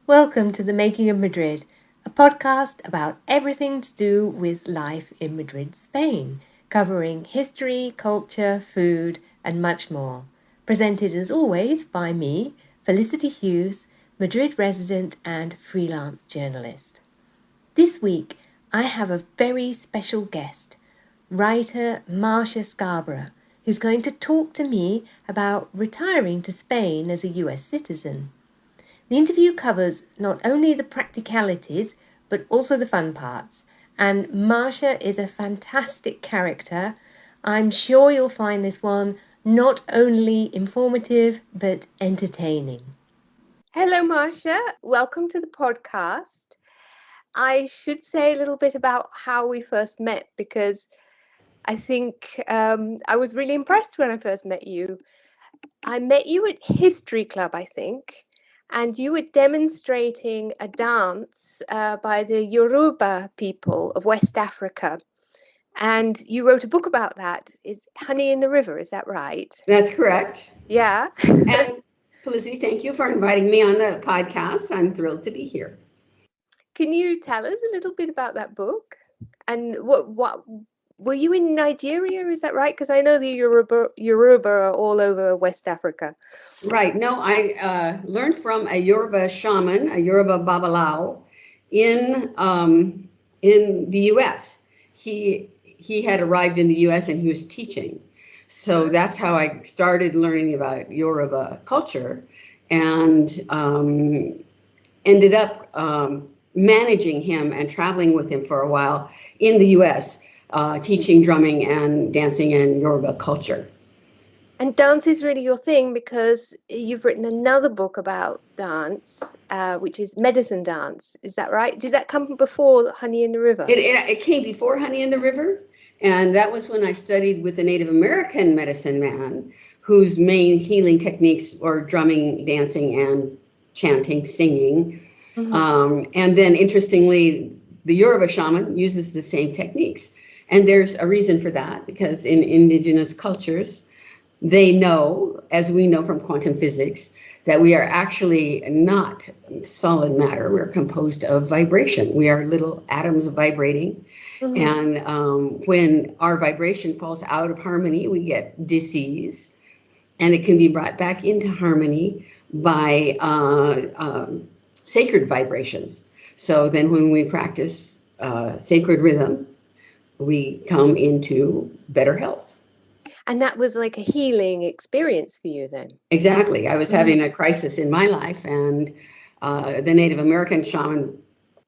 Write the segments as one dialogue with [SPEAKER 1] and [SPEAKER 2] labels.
[SPEAKER 1] Welcome to The Making of Madrid, a podcast about everything to do with life in Madrid, Spain, covering history, culture, food, and much more. Presented as always by me, Felicity Hughes, Madrid resident and freelance journalist. This week, I have a very special guest, writer Marsha Scarbrough, who's going to talk to me about retiring to Spain as a US citizen. The interview covers not only the practicalities, but also the fun parts. And Marsha is a fantastic character. I'm sure you'll find this one not only informative, but entertaining. Hello, Marsha. Welcome to the podcast. I should say a little bit about how we first met, because I think I was really impressed when I first met you. I met you at History Club, I think. And you were demonstrating a dance by the Yoruba people of West Africa. And you wrote a book about that. Is Honey in the River, is that right?
[SPEAKER 2] That's correct.
[SPEAKER 1] Yeah.
[SPEAKER 2] And Felicity, thank you for inviting me on the podcast. I'm thrilled to be here.
[SPEAKER 1] Can you tell us a little bit about that book? And what were you in Nigeria, is that right? Because I know the Yoruba are all over West Africa.
[SPEAKER 2] Right. No, I learned from a Yoruba shaman, a Yoruba babalao, in the U.S. He had arrived in the U.S. and he was teaching. So that's how I started learning about Yoruba culture, and ended up managing him and traveling with him for a while in the U.S., teaching drumming and dancing and Yoruba culture.
[SPEAKER 1] And dance is really your thing, because you've written another book about dance, which is Medicine Dance. Is that right? Did that come before Honey in the River?
[SPEAKER 2] It came before Honey in the River. And that was when I studied with a Native American medicine man whose main healing techniques were drumming, dancing, and chanting, singing. Mm-hmm. And then, interestingly, the Yoruba shaman uses the same techniques. And there's a reason for that, because in indigenous cultures, they know, as we know from quantum physics, that we are actually not solid matter. We're composed of vibration. We are little atoms vibrating. Mm-hmm. And when our vibration falls out of harmony, we get disease. And it can be brought back into harmony by sacred vibrations. So then when we practice sacred rhythm, we come into better health.
[SPEAKER 1] And that was like a healing experience for you then?
[SPEAKER 2] Exactly. I was having a crisis in my life, and the Native American shaman,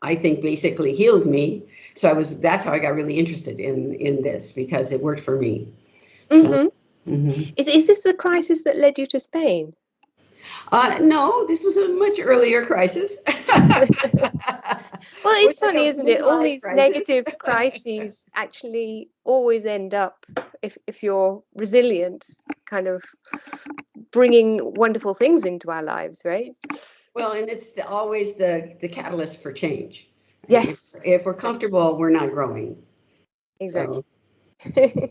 [SPEAKER 2] I think, basically healed me. So that's how I got really interested in this, because it worked for me.
[SPEAKER 1] Mm-hmm. So, mm-hmm. Is this the crisis that led you to Spain?
[SPEAKER 2] No, this was a much earlier crisis.
[SPEAKER 1] Well, it's funny, isn't it? All these negative crises actually always end up, if you're resilient, kind of bringing wonderful things into our lives, right?
[SPEAKER 2] Well, and it's always the catalyst for change.
[SPEAKER 1] Yes.
[SPEAKER 2] If we're comfortable, we're not growing.
[SPEAKER 1] Exactly. So.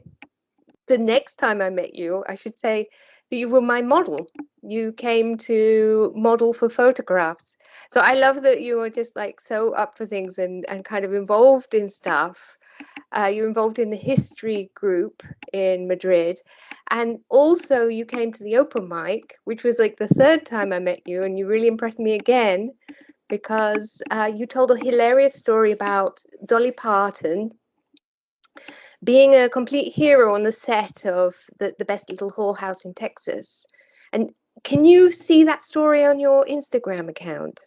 [SPEAKER 1] The next time I met you, I should say that you were my model. You came to model for photographs. So I love that you were just like so up for things and kind of involved in stuff. You're involved in the history group in Madrid. And also you came to the open mic, which was like the third time I met you. And you really impressed me again, because you told a hilarious story about Dolly Parton being a complete hero on the set of the Best Little Whorehouse in Texas. And can you see that story on your Instagram account?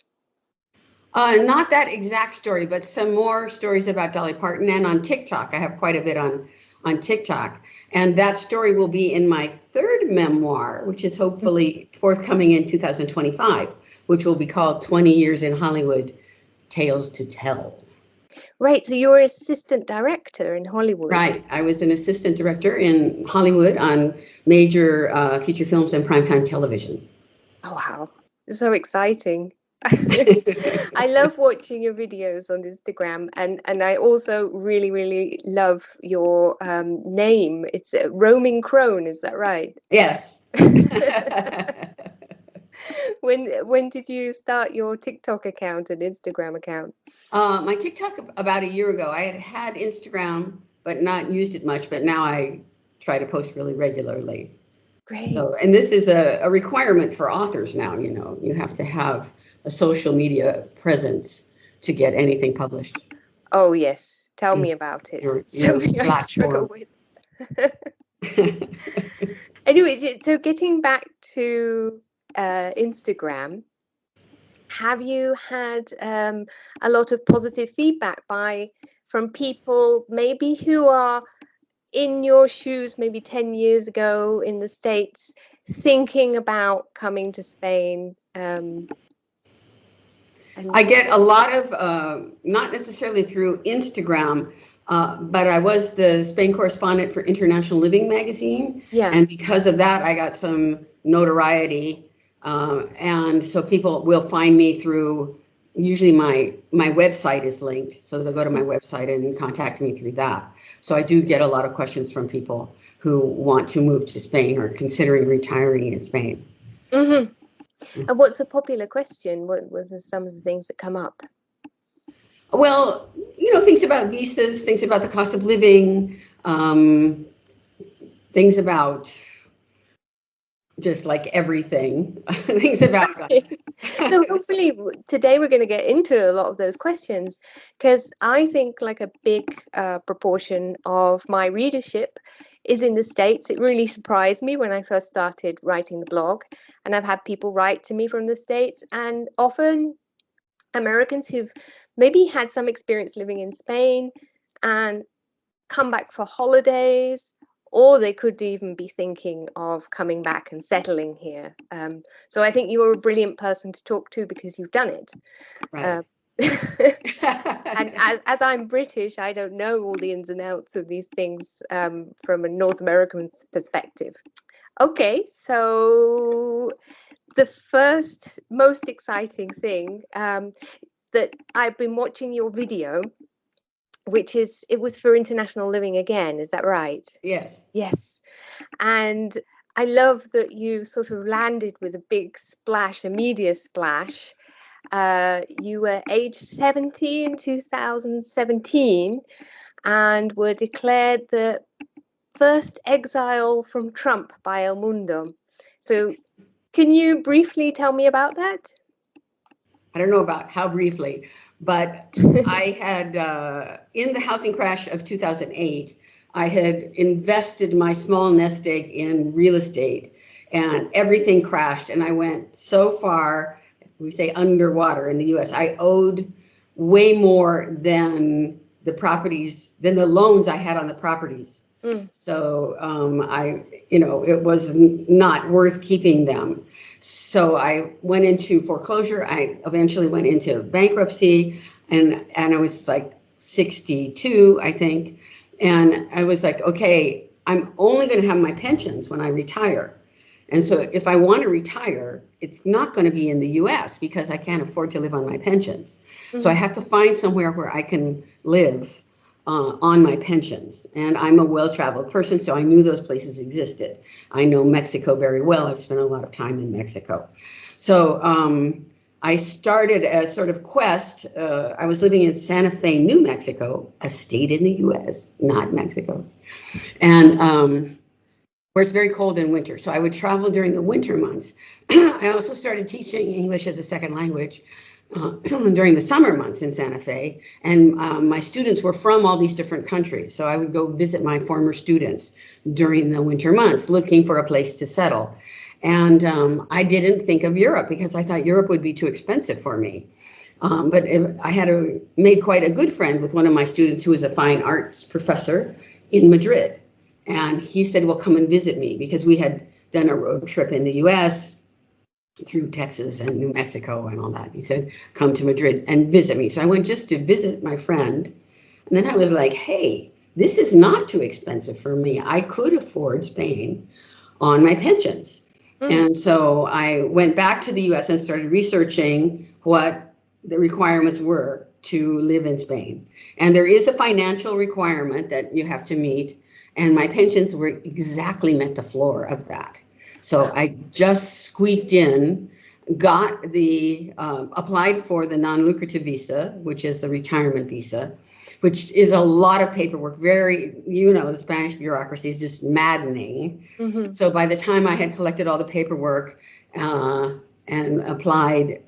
[SPEAKER 2] Not that exact story, but some more stories about Dolly Parton. And on TikTok, I have quite a bit on TikTok. And that story will be in my third memoir, which is hopefully forthcoming in 2025, which will be called 20 Years in Hollywood, Tales to Tell.
[SPEAKER 1] Right, so you're an assistant director in Hollywood.
[SPEAKER 2] Right, I was an assistant director in Hollywood on major feature films and primetime television.
[SPEAKER 1] Oh, wow, so exciting. I love watching your videos on Instagram, and I also really, really love your name. It's Roaming Crone, is that right?
[SPEAKER 2] Yes.
[SPEAKER 1] When did you start your TikTok account and Instagram account?
[SPEAKER 2] My TikTok about a year ago. I had Instagram, but not used it much. But now I try to post really regularly.
[SPEAKER 1] Great.
[SPEAKER 2] So, and this is a requirement for authors now. You know, you have to have a social media presence to get anything published.
[SPEAKER 1] Oh yes, tell me about it. Something I struggle with. Anyway, so getting back to Instagram, have you had a lot of positive feedback from people maybe who are in your shoes maybe 10 years ago in the States, thinking about coming to Spain?
[SPEAKER 2] I get a lot of, not necessarily through Instagram, but I was the Spain correspondent for International Living magazine.
[SPEAKER 1] Yeah.
[SPEAKER 2] And because of that, I got some notoriety. And so people will find me through, usually my website is linked. So they'll go to my website and contact me through that. So I do get a lot of questions from people who want to move to Spain or considering retiring in Spain.
[SPEAKER 1] Mm-hmm. And what's a popular question? What are some of the things that come up?
[SPEAKER 2] Well, you know, things about visas, things about the cost of living, things about just like everything, things about.
[SPEAKER 1] So hopefully today we're going to get into a lot of those questions, because I think like a big proportion of my readership is in the States. It really surprised me when I first started writing the blog, and I've had people write to me from the States, and often Americans who've maybe had some experience living in Spain and come back for holidays, or they could even be thinking of coming back and settling here. So I think you're a brilliant person to talk to because you've done it.
[SPEAKER 2] Right.
[SPEAKER 1] And as I'm British, I don't know all the ins and outs of these things from a North American perspective. Okay, so the first most exciting thing that I've been watching your video, which is, it was for International Living again, is that right?
[SPEAKER 2] Yes.
[SPEAKER 1] Yes. And I love that you sort of landed with a big splash, a media splash. You were age 70 in 2017 and were declared the first exile from Trump by El Mundo. So can you briefly tell me about that?
[SPEAKER 2] I don't know about how briefly, but I had, in the housing crash of 2008, I had invested my small nest egg in real estate, and everything crashed. And I went so far, we say underwater in the US. I owed way more than the properties, than the loans I had on the properties. So it was not worth keeping them. So I went into foreclosure. I eventually went into bankruptcy, and I was like 62, I think. And I was like, okay, I'm only going to have my pensions when I retire. And so if I want to retire, it's not going to be in the US because I can't afford to live on my pensions. So I have to find somewhere where I can live on my pensions. And I'm a well-traveled person, so I knew those places existed. I know Mexico very well. I've spent a lot of time in Mexico. So I started a sort of quest. I was living in Santa Fe, New Mexico, a state in the US, not Mexico, and where it's very cold in winter. So I would travel during the winter months. I also started teaching English as a second language during the summer months in Santa Fe, and my students were from all these different countries. So I would go visit my former students during the winter months, looking for a place to settle. And I didn't think of Europe because I thought Europe would be too expensive for me. But I had made quite a good friend with one of my students who was a fine arts professor in Madrid. And he said, well, come and visit me, because we had done a road trip in the US through Texas and New Mexico and all that. He said, come to Madrid and visit me. So I went just to visit my friend. And then I was like, hey, this is not too expensive for me. I could afford Spain on my pensions. And so I went back to the US and started researching what the requirements were to live in Spain. And there is a financial requirement that you have to meet. And my pensions were exactly met the floor of that. So I just squeaked in got applied for the non-lucrative visa, which is the retirement visa, which is a lot of paperwork. The Spanish bureaucracy is just maddening.
[SPEAKER 1] Mm-hmm.
[SPEAKER 2] So by the time I had collected all the paperwork and applied,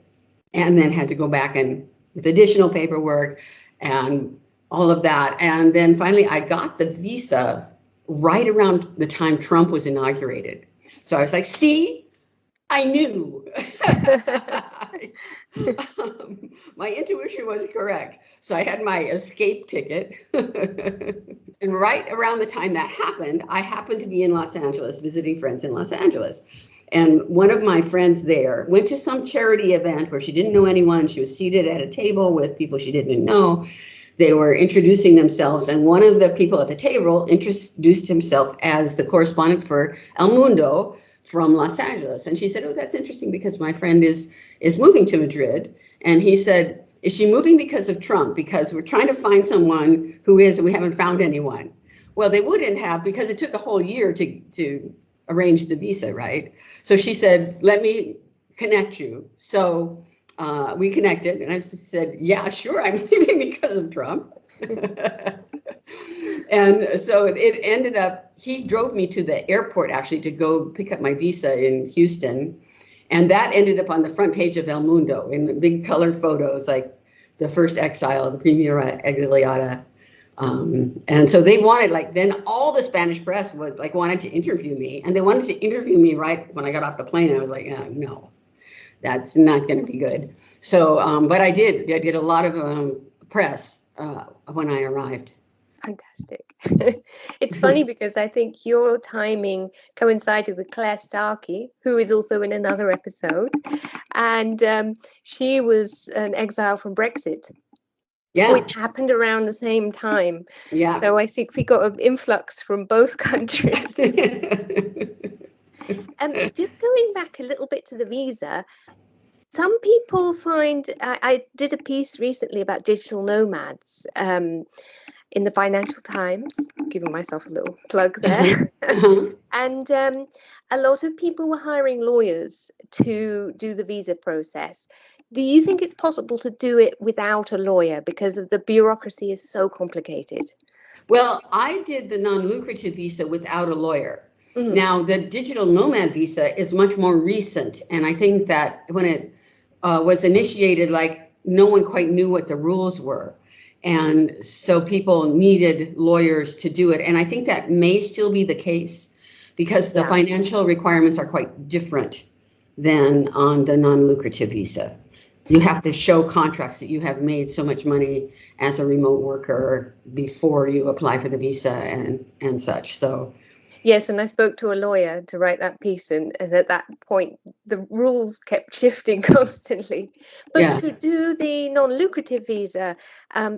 [SPEAKER 2] and then had to go back and with additional paperwork and all of that, and then finally I got the visa right around the time Trump was inaugurated. So I was like, see, I knew. My intuition was correct. So I had my escape ticket. And right around the time that happened, I happened to be in Los Angeles, visiting friends in Los Angeles. And one of my friends there went to some charity event where she didn't know anyone. She was seated at a table with people she didn't know. They were introducing themselves, and one of the people at the table introduced himself as the correspondent for El Mundo from Los Angeles. And she said, oh, that's interesting because my friend is moving to Madrid. And he said, is she moving because of Trump? Because we're trying to find someone who is, and we haven't found anyone. Well, they wouldn't have, because it took a whole year to arrange the visa, right? So she said, let me connect you. So we connected, and I said, yeah, sure, I'm leaving because of Trump. And so it ended up, he drove me to the airport actually to go pick up my visa in Houston. And that ended up on the front page of El Mundo in the big color photos, like the first exile, the Primera Exiliada. And so they wanted, then all the Spanish press wanted to interview me, and they wanted to interview me right when I got off the plane. I was like, no, that's not going to be good. So, but I did a lot of press when I arrived.
[SPEAKER 1] Fantastic. It's funny because I think your timing coincided with Claire Starkey, who is also in another episode, and she was an exile from Brexit.
[SPEAKER 2] Yeah.
[SPEAKER 1] Which happened around the same time.
[SPEAKER 2] Yeah.
[SPEAKER 1] So I think we got an influx from both countries. Just going back a little bit to the visa, some people find, I did a piece recently about digital nomads in the Financial Times, giving myself a little plug there. And a lot of people were hiring lawyers to do the visa process. Do you think it's possible to do it without a lawyer because of the bureaucracy is so complicated?
[SPEAKER 2] Well, I did the non-lucrative visa without a lawyer.
[SPEAKER 1] Mm-hmm.
[SPEAKER 2] Now, the digital nomad visa is much more recent. And I think that when it was initiated, no one quite knew what the rules were. And so people needed lawyers to do it. And I think that may still be the case because the financial requirements are quite different than on the non-lucrative visa. You have to show contracts that you have made so much money as a remote worker before you apply for the visa and such. So.
[SPEAKER 1] Yes, and I spoke to a lawyer to write that piece, and at that point, the rules kept shifting constantly. But to do the non-lucrative visa,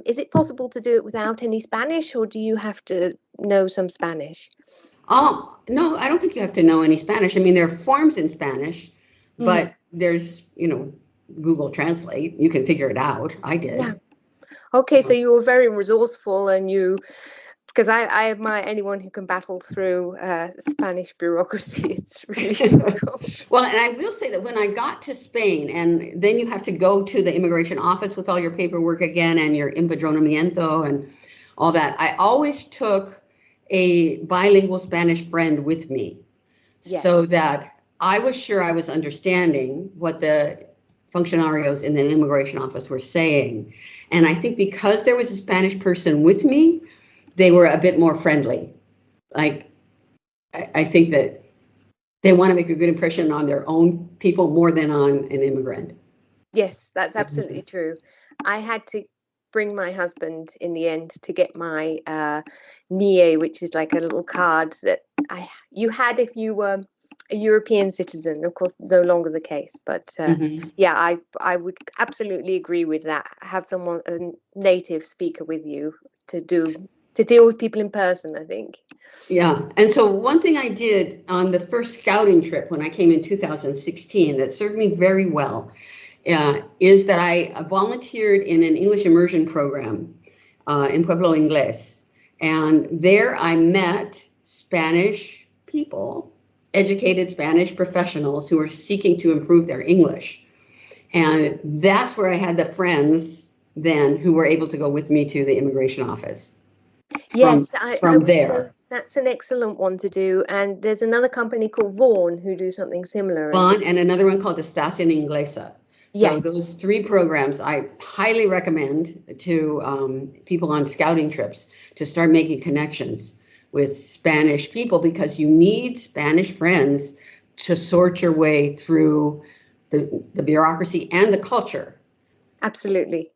[SPEAKER 1] is it possible to do it without any Spanish, or do you have to know some Spanish?
[SPEAKER 2] No, I don't think you have to know any Spanish. I mean, there are forms in Spanish, but there's, Google Translate. You can figure it out. I did.
[SPEAKER 1] Yeah. Okay, so you were very resourceful, and because I admire anyone who can battle through Spanish bureaucracy. It's really difficult.
[SPEAKER 2] Well, and I will say that when I got to Spain, and then you have to go to the immigration office with all your paperwork again and your empadronamiento and all that, I always took a bilingual Spanish friend with me so that I was sure I was understanding what the functionarios in the immigration office were saying. And I think because there was a Spanish person with me, they were a bit more friendly. I think that they want to make a good impression on their own people more than on an immigrant.
[SPEAKER 1] Yes, that's absolutely true. I had to bring my husband in the end to get my NIE, which is like a little card that you had if you were a European citizen. Of course, no longer the case, but I would absolutely agree with that. Have someone, a native speaker with you to deal with people in person, I think.
[SPEAKER 2] Yeah. And so one thing I did on the first scouting trip when I came in 2016 that served me very well is that I volunteered in an English immersion program in Pueblo Inglés. And there I met Spanish people educated Spanish professionals who are seeking to improve their English. And that's where I had the friends then who were able to go with me to the immigration office.
[SPEAKER 3] Yes,
[SPEAKER 2] From there.
[SPEAKER 3] That's an excellent one to do. And there's another company called Vaughan who do something similar.
[SPEAKER 2] Vaughan, and another one called Estación Inglesa.
[SPEAKER 3] Yes.
[SPEAKER 2] So those 3 programs I highly recommend to people on scouting trips to start making connections with Spanish people, because you need Spanish friends to sort your way through the bureaucracy and the culture.
[SPEAKER 3] Absolutely.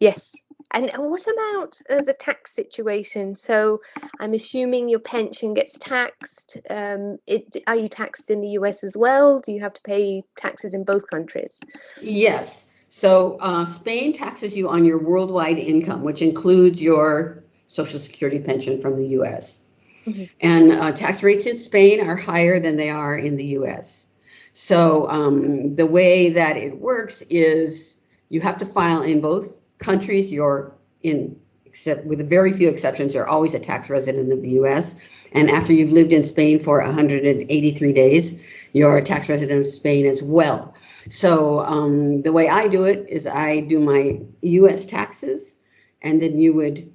[SPEAKER 3] Yes. And what about the tax situation? So I'm assuming your pension gets taxed. Are you taxed in the US as well? Do you have to pay taxes in both countries?
[SPEAKER 2] Yes. So Spain taxes you on your worldwide income, which includes your Social Security pension from the US. Mm-hmm. And tax rates in Spain are higher than they are in the US. So the way that it works is you have to file in both countries. Except with very few exceptions, you're always a tax resident of the US. And after you've lived in Spain for 183 days, you're a tax resident of Spain as well. So the way I do it is I do my US taxes, and then you would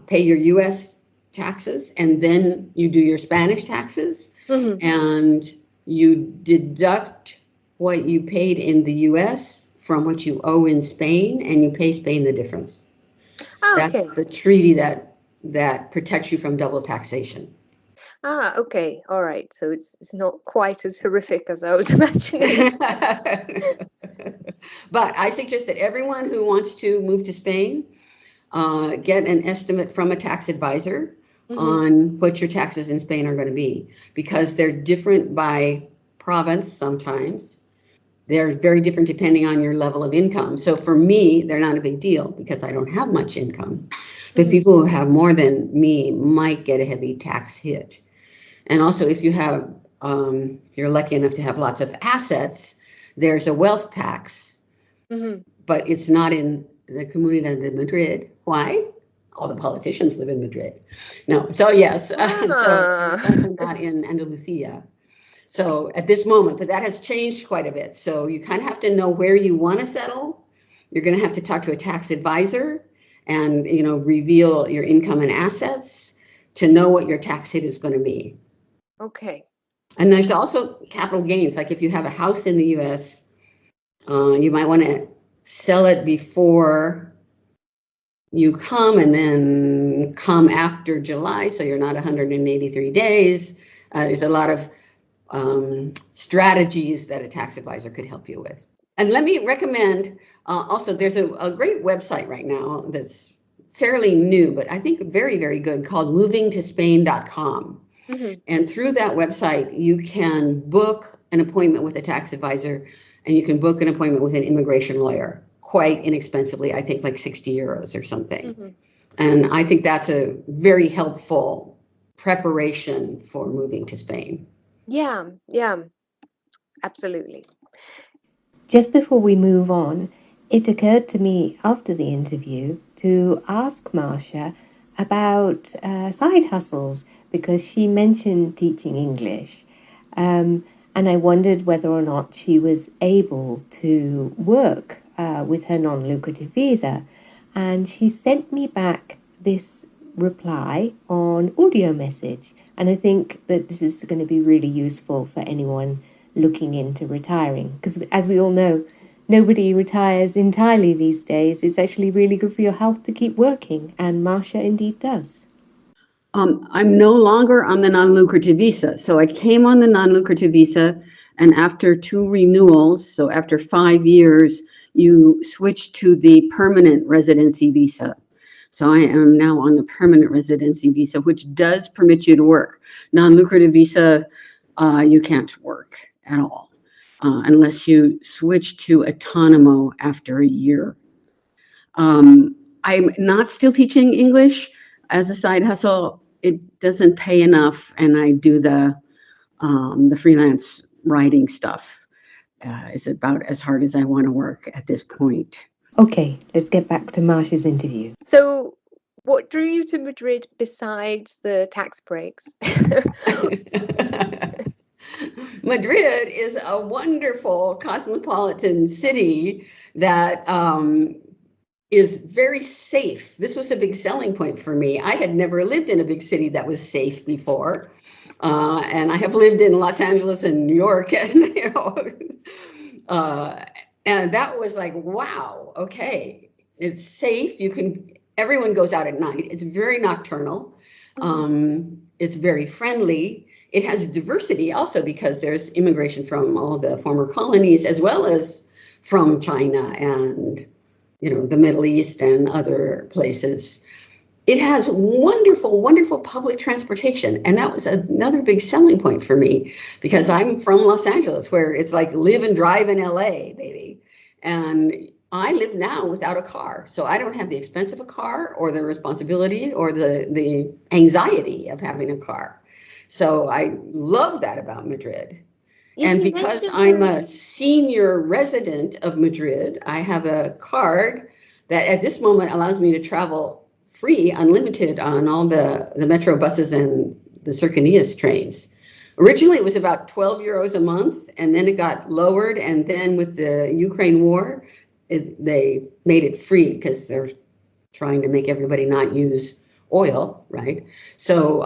[SPEAKER 2] pay your US taxes, and then you do your Spanish taxes, mm-hmm. and you deduct what you paid in the US from what you owe in Spain, and you pay Spain the difference. Okay. That's the treaty that protects you from double taxation.
[SPEAKER 3] Okay. All right. So it's not quite as horrific as I was imagining.
[SPEAKER 2] But I suggest that everyone who wants to move to Spain get an estimate from a tax advisor, mm-hmm. on what your taxes in Spain are going to be, because they're different by province sometimes. They're very different depending on your level of income. So for me, they're not a big deal because I don't have much income. But mm-hmm. people who have more than me might get a heavy tax hit. And also, if you have, if you're lucky enough to have lots of assets, there's a wealth tax, mm-hmm. but it's not in the Comunidad de Madrid. Why? All the politicians live in Madrid. No, so yes, so it's also not in Andalusia. So at this moment, but that has changed quite a bit. So you kind of have to know where you want to settle. You're going to have to talk to a tax advisor and, reveal your income and assets to know what your tax hit is going to be.
[SPEAKER 3] Okay.
[SPEAKER 2] And there's also capital gains. Like if you have a house in the U.S., you might want to sell it before you come, and then come after July, so you're not 183 days. There's a lot of strategies that a tax advisor could help you with. And let me recommend, also there's a great website right now that's fairly new, but I think very, very good, called movingtospain.com. Mm-hmm. And through that website, you can book an appointment with a tax advisor, and you can book an appointment with an immigration lawyer quite inexpensively, I think like 60 euros or something. Mm-hmm. And I think that's a very helpful preparation for moving to Spain.
[SPEAKER 3] Yeah, absolutely.
[SPEAKER 1] Just before we move on, it occurred to me after the interview to ask Marsha about side hustles, because she mentioned teaching English. And I wondered whether or not she was able to work with her non-lucrative visa. And she sent me back this reply on audio message. And I think that this is going to be really useful for anyone looking into retiring. Because as we all know, nobody retires entirely these days. It's actually really good for your health to keep working. And Marsha indeed does.
[SPEAKER 2] I'm no longer on the non-lucrative visa. So I came on the non-lucrative visa, and after 2 renewals, so after 5 years, you switch to the permanent residency visa. So I am now on the permanent residency visa, which does permit you to work. Non-lucrative visa, you can't work at all unless you switch to autonomo after a year. I'm not still teaching English as a side hustle. It doesn't pay enough, and I do the freelance writing stuff. It's about as hard as I want to work at this point.
[SPEAKER 1] Okay, let's get back to Marsha's interview.
[SPEAKER 3] So, what drew you to Madrid besides the tax breaks?
[SPEAKER 2] Madrid is a wonderful cosmopolitan city that is very safe. This was a big selling point for me. I had never lived in a big city that was safe before. And I have lived in Los Angeles and New York, and and that was like, wow, okay, it's safe. Everyone goes out at night. It's very nocturnal. It's very friendly. It has diversity also because there's immigration from all the former colonies as well as from China and the Middle East and other places. It has wonderful, wonderful public transportation. And that was another big selling point for me because I'm from Los Angeles, where it's like live and drive in LA, baby. And I live now without a car. So I don't have the expense of a car or the responsibility or the anxiety of having a car. So I love that about Madrid.
[SPEAKER 3] Yes,
[SPEAKER 2] and because I'm a senior resident of Madrid, I have a card that at this moment allows me to travel free, unlimited on all the metro buses and the Cercanías trains. Originally, it was about 12 euros a month, and then it got lowered. And then with the Ukraine war, they made it free because they're trying to make everybody not use oil, right? So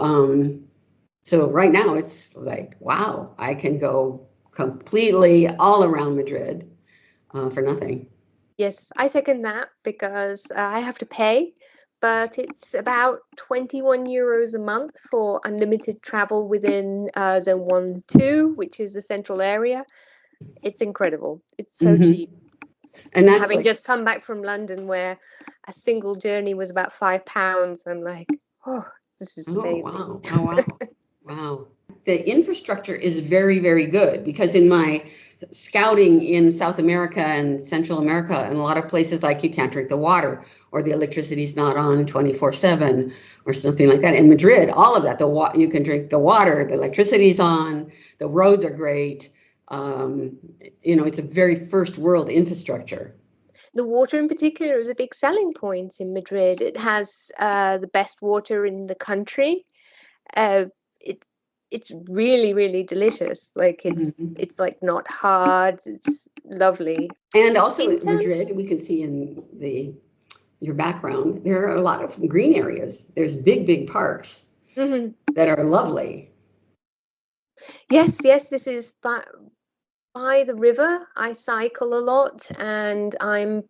[SPEAKER 2] right now it's like, wow, I can go completely all around Madrid for nothing.
[SPEAKER 3] Yes, I second that because I have to pay, but it's about 21 euros a month for unlimited travel within zone 1 2, which is the central area. It's incredible. It's so cheap.
[SPEAKER 2] And that's
[SPEAKER 3] having just come back from London where a single journey was about £5, I'm like, oh, this is amazing.
[SPEAKER 2] Wow. The infrastructure is very, very good because in my scouting in South America and Central America and a lot of places, like you can't drink the water or the electricity's not on 24/7 or something like that. In Madrid, all of that, you can drink the water, the electricity's on, the roads are great. It's a very first world infrastructure.
[SPEAKER 3] The water in particular is a big selling point in Madrid. It has the best water in the country. It's really, really delicious. Like it's like not hard. It's lovely.
[SPEAKER 2] And also in Madrid, we can see in your background, there are a lot of green areas. There's big, big parks that are lovely.
[SPEAKER 3] Yes, this is by the river. I cycle a lot, and I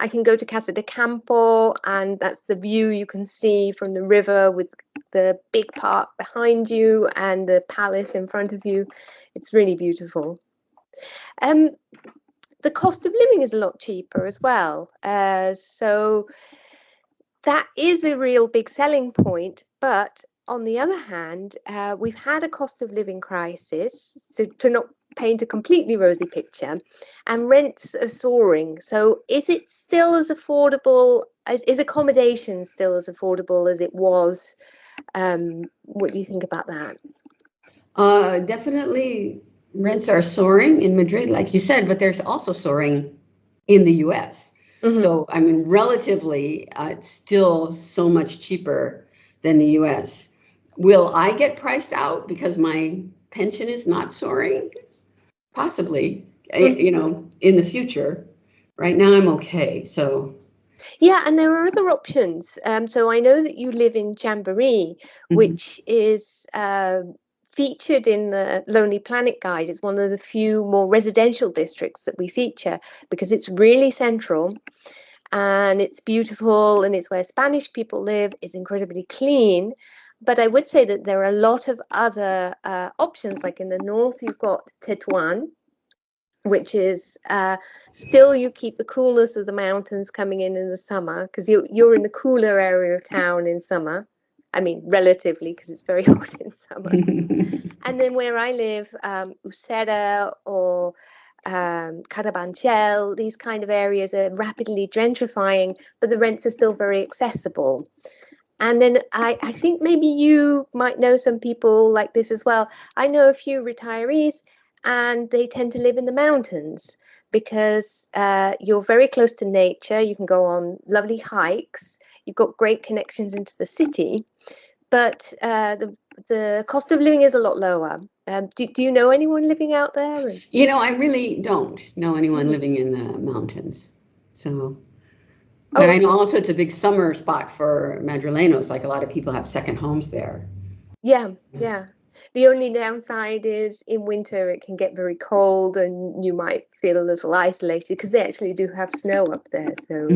[SPEAKER 3] can go to Casa de Campo, and that's the view you can see from the river with the big park behind you and the palace in front of you. It's really beautiful. The cost of living is a lot cheaper as well. So that is a real big selling point. But on the other hand, we've had a cost of living crisis, so to not paint a completely rosy picture, and rents are soaring. So is it still as affordable, is accommodation still as affordable as it was? What do you think about that?
[SPEAKER 2] Definitely rents are soaring in Madrid, like you said, but there's also soaring in the US. So, I mean, relatively, it's still so much cheaper than the US. Will I get priced out because my pension is not soaring? Possibly, in the future. Right now, I'm okay. So.
[SPEAKER 3] Yeah, and there are other options. So I know that you live in Jamboree, which is featured in the Lonely Planet Guide. It's one of the few more residential districts that we feature because it's really central and it's beautiful and it's where Spanish people live. It's incredibly clean. But I would say that there are a lot of other options. Like in the north, you've got Tetuan, which is still you keep the coolness of the mountains coming in the summer because you're in the cooler area of town in summer. I mean, relatively, because it's very hot in summer. And then where I live, Usera or Carabanchel, these kind of areas are rapidly gentrifying, but the rents are still very accessible. And then I think maybe you might know some people like this as well. I know a few retirees, and they tend to live in the mountains because you're very close to nature. You can go on lovely hikes. You've got great connections into the city, but the cost of living is a lot lower. Do you know anyone living out there?
[SPEAKER 2] You know, I really don't know anyone living in the mountains. So, but I know also it's a big summer spot for Madrileños. Like a lot of people have second homes there.
[SPEAKER 3] Yeah. The only downside is in winter it can get very cold and you might feel a little isolated because they actually do have snow up there. So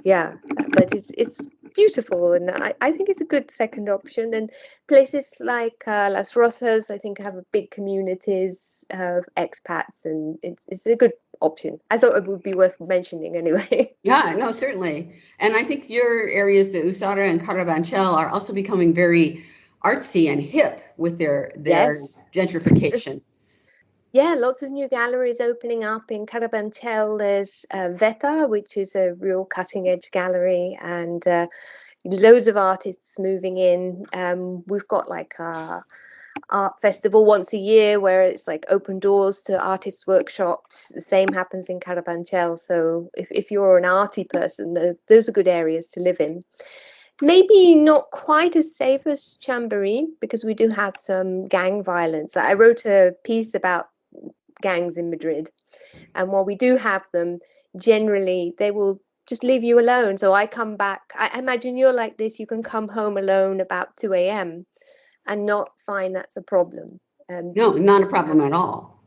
[SPEAKER 3] yeah, but it's beautiful, and I think it's a good second option. And places like Las Rozas, I think, have a big communities of expats, and it's a good option. I thought it would be worth mentioning anyway.
[SPEAKER 2] Yeah, no, certainly. And I think your areas, the Usara and Carabanchel, are also becoming very artsy and hip with their
[SPEAKER 3] Yes.
[SPEAKER 2] gentrification.
[SPEAKER 3] Yeah, lots of new galleries opening up in Carabanchel. There's Veta, which is a real cutting edge gallery, and loads of artists moving in. We've got like a art festival once a year where it's like open doors to artists' workshops. The same happens in Carabanchel. So if you're an arty person, those are good areas to live in. Maybe not quite as safe as Chambery because we do have some gang violence. I wrote a piece about gangs in Madrid, and while we do have them, generally they will just leave you alone. So I come back, I imagine you're like this, you can come home alone about 2 a.m. and not find that's a problem.
[SPEAKER 2] No, not a problem at all.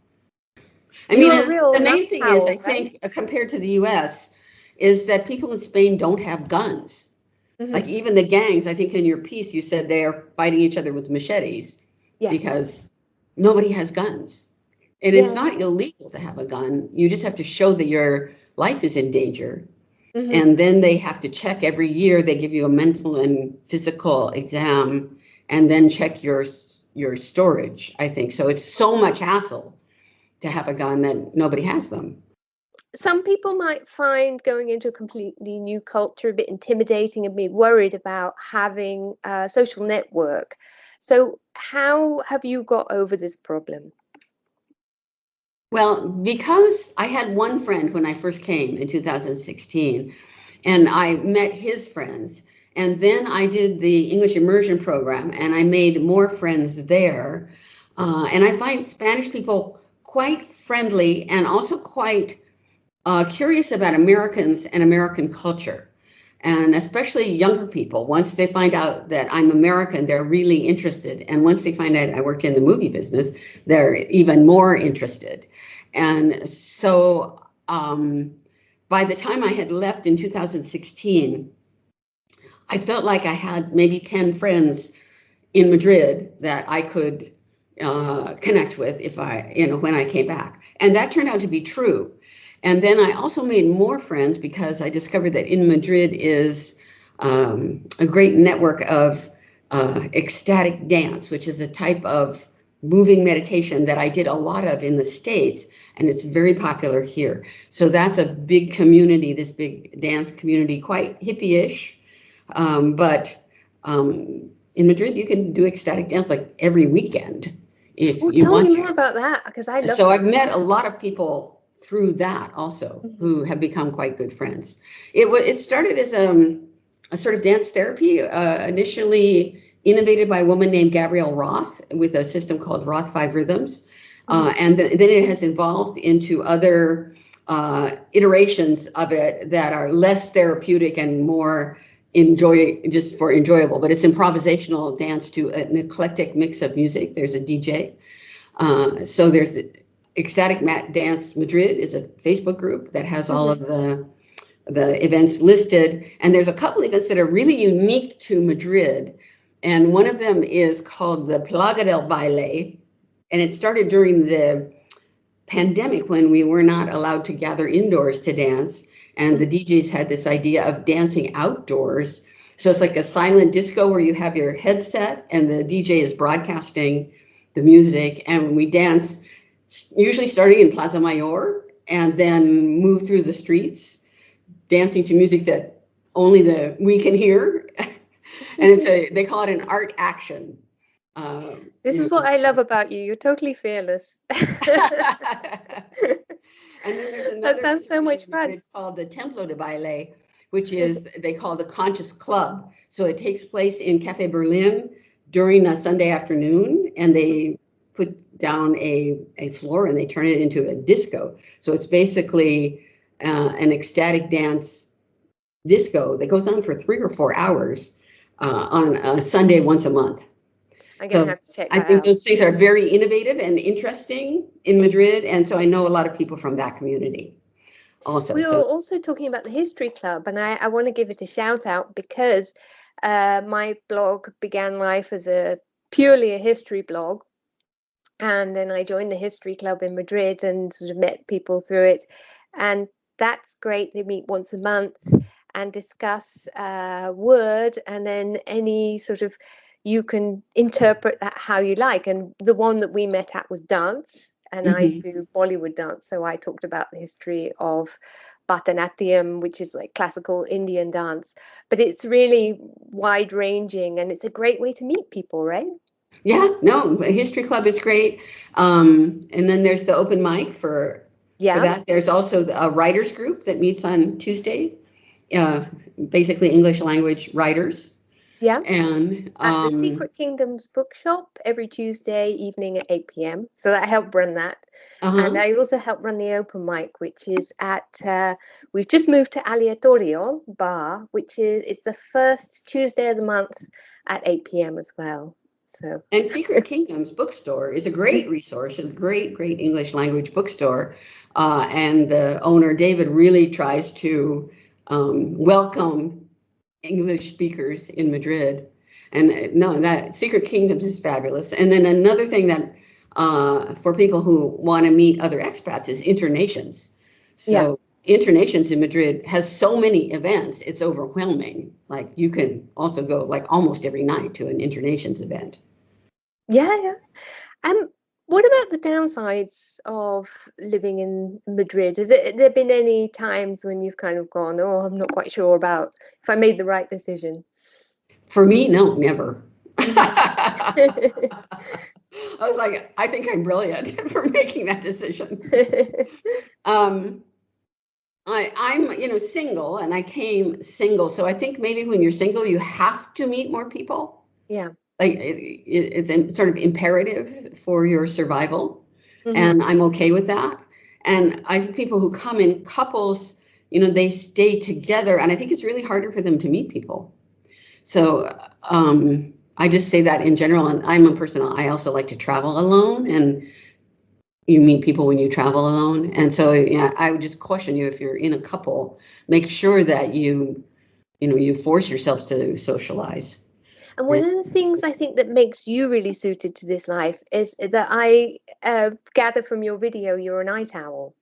[SPEAKER 2] I
[SPEAKER 3] You're
[SPEAKER 2] mean,
[SPEAKER 3] a real
[SPEAKER 2] the main thing is, I
[SPEAKER 3] right?
[SPEAKER 2] think, compared to the US, is that people in Spain don't have guns. Like even the gangs, I think in your piece you said they are fighting each other with machetes because nobody has guns. And it's not illegal to have a gun. You just have to show that your life is in danger. And then they have to check every year. They give you a mental and physical exam and then check your storage, I think. So it's so much hassle to have a gun that nobody has them.
[SPEAKER 3] Some people might find going into a completely new culture a bit intimidating and be worried about having a social network. So how have you got over this problem?
[SPEAKER 2] Well, because I had one friend when I first came in 2016, and I met his friends, and then I did the English immersion program, and I made more friends there. And I find Spanish people quite friendly and also quite curious about Americans and American culture. And especially younger people, once they find out that I'm American, they're really interested. And once they find out I worked in the movie business, they're even more interested. And so by the time I had left in 2016, I felt like I had maybe 10 friends in Madrid that I could connect with when I came back. And that turned out to be true. And then I also made more friends because I discovered that in Madrid is a great network of ecstatic dance, which is a type of moving meditation that I did a lot of in the States, and it's very popular here. So that's a big community, this big dance community, quite hippie-ish. But in Madrid, you can do ecstatic dance like every weekend if you want to.
[SPEAKER 3] Tell me more about that, because I love
[SPEAKER 2] So I've met a lot of people through that also who have become quite good friends. It started as a sort of dance therapy, initially innovated by a woman named Gabrielle Roth with a system called Roth 5 Rhythms. And then it has evolved into other iterations of it that are less therapeutic and more enjoyable. But it's improvisational dance to an eclectic mix of music. There's a DJ. So there's Ecstatic Mat Dance Madrid is a Facebook group that has all of the events listed. And there's a couple events that are really unique to Madrid. And one of them is called the Plaga del Baile. And it started during the pandemic when we were not allowed to gather indoors to dance. And the DJs had this idea of dancing outdoors. So it's like a silent disco where you have your headset and the DJ is broadcasting the music. And we dance usually starting in Plaza Mayor and then move through the streets, dancing to music that only we can hear. And they call it an art action.
[SPEAKER 3] This is what I love about you. You're totally fearless.
[SPEAKER 2] And then there's another
[SPEAKER 3] that sounds so much fun.
[SPEAKER 2] Called the Templo de Baile, which is they call the Conscious Club. So it takes place in Cafe Berlin during a Sunday afternoon, and they put down a floor and they turn it into a disco. So it's basically an ecstatic dance disco that goes on for 3 or 4 hours on a Sunday once a month.
[SPEAKER 3] I'm going to have to check that
[SPEAKER 2] I think
[SPEAKER 3] out.
[SPEAKER 2] those things are very innovative and interesting in Madrid. And so I know a lot of people from that community also.
[SPEAKER 3] We were also talking about the History Club, and I want to give it a shout out because my blog began life as purely a history blog. And then I joined the History Club in Madrid and sort of met people through it. And that's great. They meet once a month and discuss word, and then any sort of, you can interpret that how you like. And the one that we met at was dance, and I do Bollywood dance. So I talked about the history of Bharatanatyam, which is like classical Indian dance. But it's really wide ranging, and it's a great way to meet people, right?
[SPEAKER 2] Yeah, no, the History Club is great. And then there's the open mic for that. There's also a writers group that meets on Tuesday, basically English language writers.
[SPEAKER 3] Yeah.
[SPEAKER 2] And
[SPEAKER 3] at the Secret Kingdoms bookshop every Tuesday evening at 8 p.m. So I help run that. And I also help run the open mic, which is at, we've just moved to Aleatorio Bar, which it's the first Tuesday of the month at 8 p.m. as well. So.
[SPEAKER 2] And Secret Kingdoms bookstore is a great resource. It's a great English language bookstore. And the owner, David, really tries to welcome English speakers in Madrid. And no, that Secret Kingdoms is fabulous. And then another thing that for people who want to meet other expats is Internations. So Internations in Madrid has so many events, it's overwhelming. Like you can also go like almost every night to an Internations event.
[SPEAKER 3] Yeah. What about the downsides of living in Madrid? Has there been any times when you've kind of gone, oh, I'm not quite sure about if I made the right decision?
[SPEAKER 2] For me, no, never. I was like, I think I'm brilliant for making that decision. I'm single, and I came single. So I think maybe when you're single, you have to meet more people.
[SPEAKER 3] Yeah.
[SPEAKER 2] Like it's sort of imperative for your survival. And I'm okay with that. And I think people who come in couples, they stay together. And I think it's really harder for them to meet people. So I just say that in general. And I'm a person, I also like to travel alone. And you meet people when you travel alone. And so I would just caution you, if you're in a couple, make sure that you force yourself to socialize.
[SPEAKER 3] And one of the things I think that makes you really suited to this life is that I gather from your video, you're a night owl.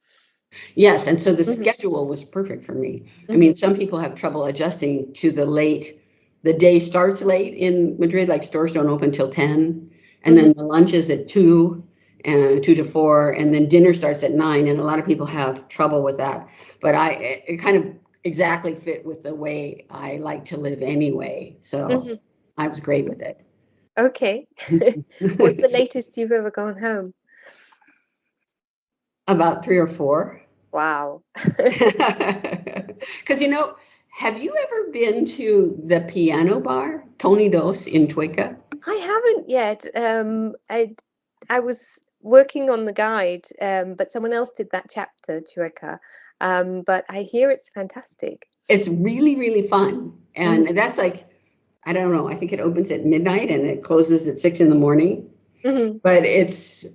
[SPEAKER 2] Yes, and so the schedule was perfect for me. I mean, some people have trouble adjusting to the day starts late in Madrid, like stores don't open till 10, and then the lunch is at 2 and 2 to 4, and then dinner starts at 9, and a lot of people have trouble with that. But it kind of exactly fit with the way I like to live anyway. So I was great with it.
[SPEAKER 3] Okay. What's the latest you've ever gone home?
[SPEAKER 2] About 3 or 4.
[SPEAKER 3] Wow.
[SPEAKER 2] Because, have you ever been to the piano bar, Tony Dos in Chueca?
[SPEAKER 3] I haven't yet. I was working on the guide, but someone else did that chapter, Chueca. But I hear it's fantastic.
[SPEAKER 2] It's really, really fun. And that's like, I don't know, I think it opens at midnight and it closes at 6 a.m. But it's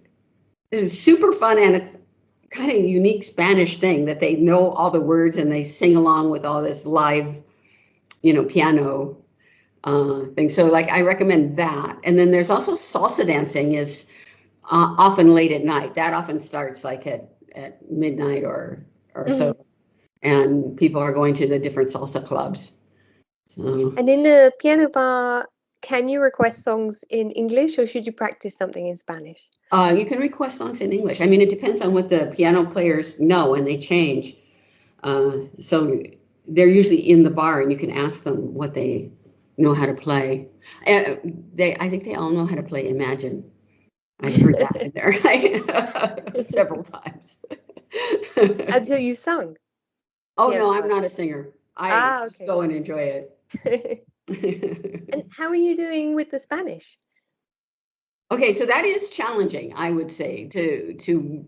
[SPEAKER 2] super fun and a kind of unique Spanish thing that they know all the words and they sing along with all this live, piano thing. So like, I recommend that. And then there's also salsa dancing is often late at night. That often starts like at midnight or so. And people are going to the different salsa clubs. So.
[SPEAKER 3] And in the piano bar, can you request songs in English or should you practice something in Spanish?
[SPEAKER 2] You can request songs in English. I mean, it depends on what the piano players know and they change. So they're usually in the bar and you can ask them what they know how to play. I think they all know how to play Imagine. I've heard that in there several times.
[SPEAKER 3] Until you sung?
[SPEAKER 2] Oh, no, I'm not a singer. I just go and enjoy it.
[SPEAKER 3] And how are you doing with the Spanish?
[SPEAKER 2] Okay, so that is challenging, I would say, to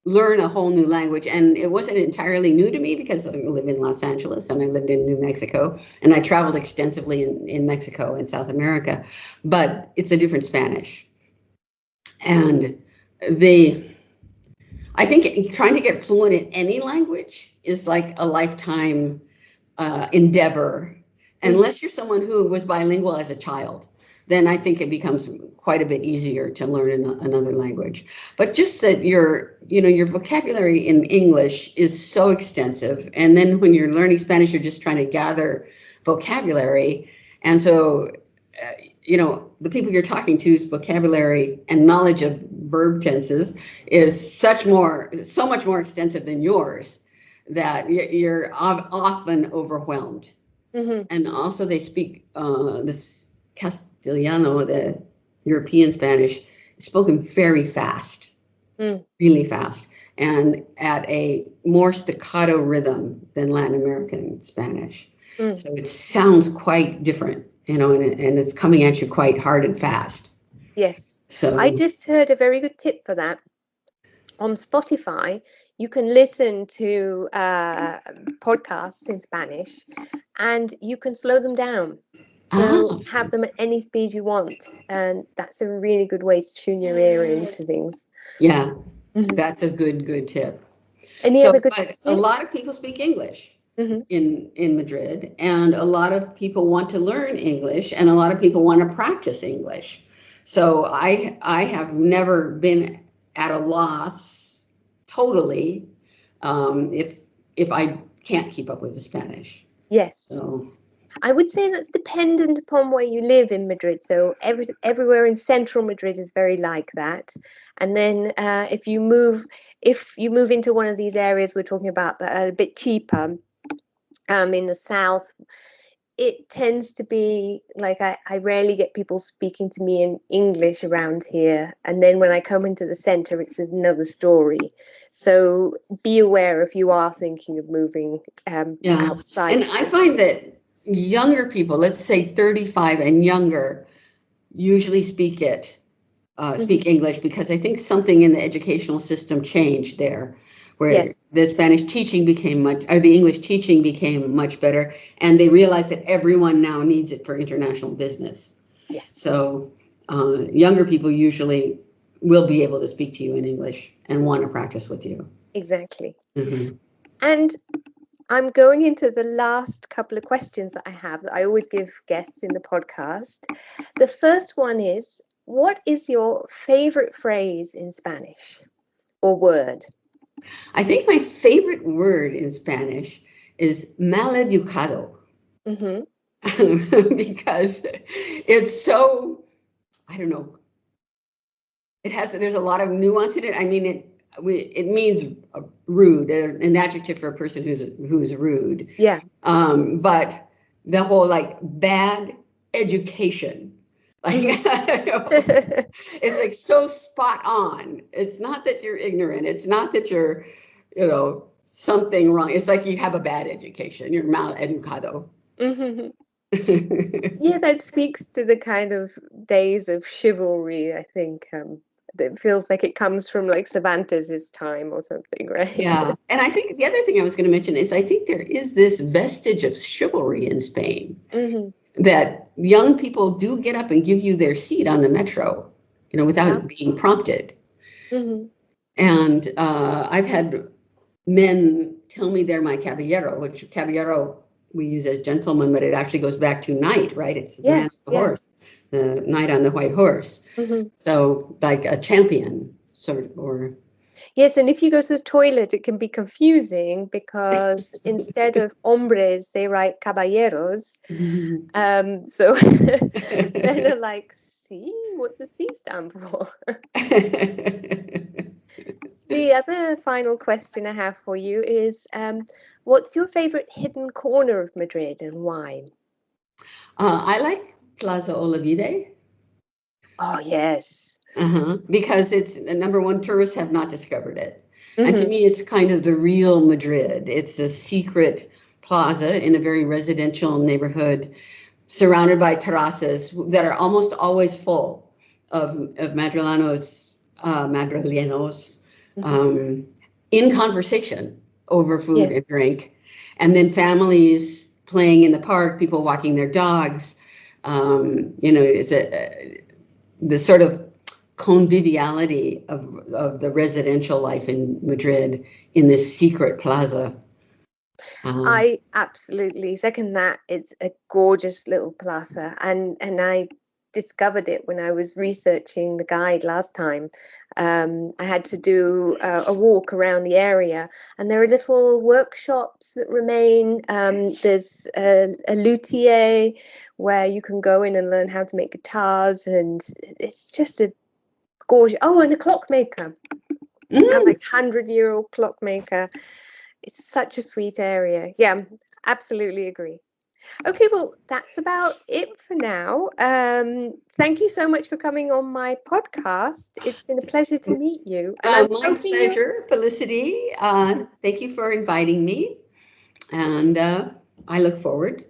[SPEAKER 2] learn a whole new language. And it wasn't entirely new to me because I live in Los Angeles and I lived in New Mexico and I traveled extensively in Mexico and South America, but it's a different Spanish. And I think trying to get fluent in any language is like a lifetime endeavor, unless you're someone who was bilingual as a child. Then I think it becomes quite a bit easier to learn another language. But just that your vocabulary in English is so extensive. And then when you're learning Spanish, you're just trying to gather vocabulary. And so, the people you're talking to's vocabulary and knowledge of verb tenses is so much more extensive than yours that you're often overwhelmed. Mm-hmm. And also they speak this Castellano, the European Spanish, spoken very fast, really fast, and at a more staccato rhythm than Latin American Spanish. So it sounds quite different, and it's coming at you quite hard and fast.
[SPEAKER 3] Yes. So I just heard a very good tip for that. On Spotify, you can listen to podcasts in Spanish, and you can slow them down. So have them at any speed you want. And that's a really good way to tune your ear into things.
[SPEAKER 2] Yeah, that's a good tip.
[SPEAKER 3] Any other good tips?
[SPEAKER 2] A lot of people speak English in Madrid, and a lot of people want to learn English, and a lot of people want to practice English. So I have never been at a loss totally if I can't keep up with the Spanish.
[SPEAKER 3] Yes.
[SPEAKER 2] So
[SPEAKER 3] I would say that's dependent upon where you live in Madrid. So everywhere in central Madrid is very like that. And then if you move into one of these areas we're talking about that are a bit cheaper, in the south, it tends to be like I rarely get people speaking to me in English around here. And then when I come into the center, it's another story. So be aware if you are thinking of moving outside.
[SPEAKER 2] And I find that younger people, let's say 35 and younger, usually speak English, because I think something in the educational system changed there, where the Spanish teaching the English teaching became much better, and they realized that everyone now needs it for international business.
[SPEAKER 3] Yes.
[SPEAKER 2] So younger people usually will be able to speak to you in English and want to practice with you.
[SPEAKER 3] Exactly. Mm-hmm. And I'm going into the last couple of questions that I have that I always give guests in the podcast. The first one is, what is your favorite phrase in Spanish or word?
[SPEAKER 2] I think my favorite word in Spanish is maleducado. Mm-hmm. Because it's so, I don't know, there's a lot of nuance in it. I mean, it means rude, an adjective for a person who's rude.
[SPEAKER 3] Yeah.
[SPEAKER 2] But the whole bad education, it's like so spot on. It's not that you're ignorant. It's not that you're, something wrong. It's like you have a bad education. You're mal educado.
[SPEAKER 3] Mm-hmm. Yeah, that speaks to the kind of days of chivalry, I think. It feels like it comes from Cervantes' time or something, right?
[SPEAKER 2] Yeah. And I think the other thing I was going to mention is I think there is this vestige of chivalry in Spain, that young people do get up and give you their seat on the metro, without being prompted. Mm-hmm. And I've had men tell me they're my caballero, which caballero we use as gentleman, but it actually goes back to knight, right? It's the horse, the knight on the white horse. Mm-hmm. So like a champion sort of, or.
[SPEAKER 3] Yes, and if you go to the toilet, it can be confusing because instead of hombres, they write caballeros. Mm-hmm. So then they're like, C? What does C stand for? The other final question I have for you is, what's your favorite hidden corner of Madrid and why?
[SPEAKER 2] I like Plaza Olivide.
[SPEAKER 3] Oh, yes.
[SPEAKER 2] Because it's number one, tourists have not discovered it. Mm-hmm. And to me, it's kind of the real Madrid. It's a secret plaza in a very residential neighborhood surrounded by terraces that are almost always full. Madrileños in conversation over food
[SPEAKER 3] Yes.
[SPEAKER 2] and drink, and then families playing in the park, people walking their dogs. It's the sort of conviviality of the residential life in Madrid in this secret plaza.
[SPEAKER 3] I absolutely second that. It's a gorgeous little plaza, and I discovered it when I was researching the guide last time. I had to do a walk around the area, and there are little workshops that remain. There's a luthier where you can go in and learn how to make guitars, and it's just a gorgeous. Oh, and a clockmaker, a like 100-year-old clockmaker. It's such a sweet area. Yeah, absolutely agree. Okay, well, that's about it for now. Thank you so much for coming on my podcast. It's been a pleasure to meet you. And I'm
[SPEAKER 2] My
[SPEAKER 3] hoping you.
[SPEAKER 2] pleasure, Felicity. Thank you for inviting me, and I look forward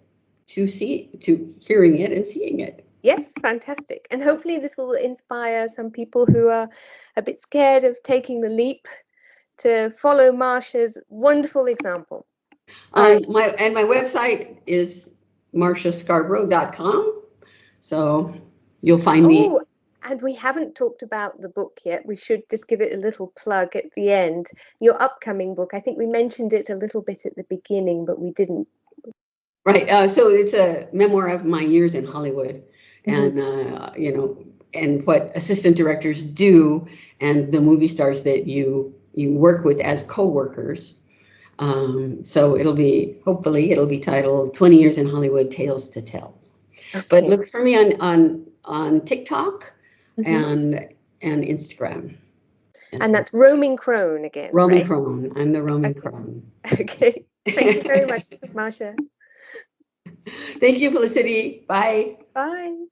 [SPEAKER 2] to hearing it and seeing it.
[SPEAKER 3] Yes, fantastic. And hopefully this will inspire some people who are a bit scared of taking the leap to follow Marsha's wonderful example.
[SPEAKER 2] My website is marshascarbrough.com. So you'll find me.
[SPEAKER 3] Oh, and we haven't talked about the book yet. We should just give it a little plug at the end. Your upcoming book, I think we mentioned it a little bit at the beginning, but we didn't.
[SPEAKER 2] Right. So it's a memoir of my years in Hollywood, and and what assistant directors do, and the movie stars that you work with as co-workers. So hopefully it'll be titled 20 Years in Hollywood, Tales to Tell.
[SPEAKER 3] Okay.
[SPEAKER 2] But look for me on TikTok and Instagram.
[SPEAKER 3] And that's Roaming Crone again.
[SPEAKER 2] Roaming
[SPEAKER 3] right?
[SPEAKER 2] Crone. I'm the Roaming Crone.
[SPEAKER 3] Okay. Thank you very much, Marsha.
[SPEAKER 2] Thank you, Felicity. Bye.
[SPEAKER 3] Bye.